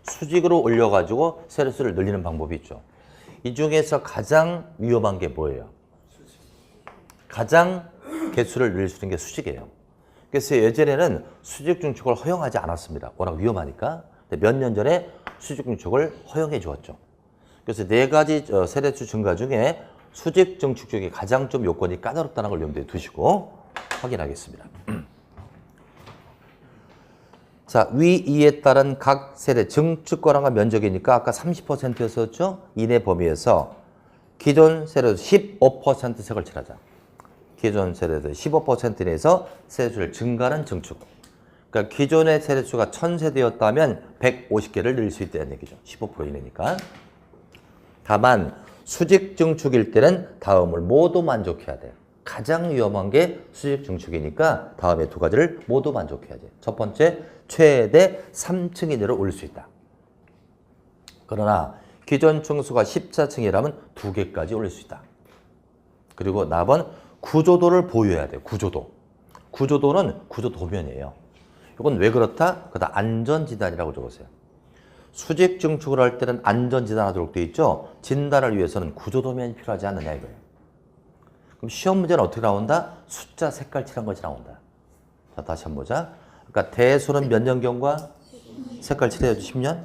수직으로 올려가지고 세대수를 늘리는 방법이 있죠. 이 중에서 가장 위험한 게 뭐예요? 가장 개수를 늘릴 수 있는 게 수직이에요. 그래서 예전에는 수직 증축을 허용하지 않았습니다. 워낙 위험하니까. 몇 년 전에 수직 증축을 허용해 주었죠. 그래서 네 가지 세대수 증가 중에 수직 증축 중에 가장 좀 요건이 까다롭다는 걸 염두에 두시고 확인하겠습니다. 자, 위 이에 따른 각 세대 증축권한과 면적이니까 아까 30%였었죠? 이내 범위에서 기존 세대수 15% 색을 칠하자. 기존 세대수 15% 내에서 세대수를 증가하는 증축. 그러니까 기존의 세대수가 1000세대였다면 150개를 늘릴 수 있다는 얘기죠. 15% 이내니까. 다만 수직 증축일 때는 다음을 모두 만족해야 돼요. 가장 위험한 게 수직 증축이니까 다음에 두 가지를 모두 만족해야 돼요. 첫 번째, 최대 3층 이내로 올릴 수 있다. 그러나 기존 층수가 14층이라면 2개까지 올릴 수 있다. 그리고 나번 구조도를 보유해야 돼요. 구조도. 구조도는 구조도면이에요. 이건 왜 그렇다? 그다 안전진단이라고 적으세요. 수직 증축을 할 때는 안전진단하도록 되어 있죠. 진단을 위해서는 구조도면이 필요하지 않느냐 이거예요. 그럼 시험 문제는 어떻게 나온다? 숫자 색깔 칠한 것이 나온다. 자, 다시 한번 보자. 그러니까 대수는 몇 년 경과? 색깔 칠해야죠. 10년.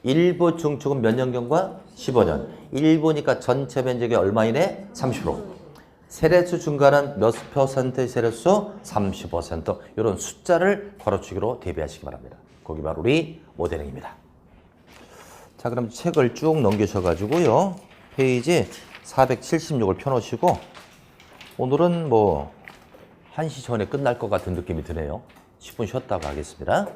일부 증축은 몇 년 경과? 15년. 일부니까 전체 면적의 얼마 이내? 30%. 세대수 증가는 몇 퍼센트의 세대수? 30%. 이런 숫자를 괄호치기로 대비하시기 바랍니다. 거기 바로 우리 모델링입니다. 자, 그럼 책을 쭉 넘기셔가지고요. 페이지 476을 펴놓으시고 오늘은 뭐 1시 전에 끝날 것 같은 느낌이 드네요. 10분 쉬었다가 하겠습니다.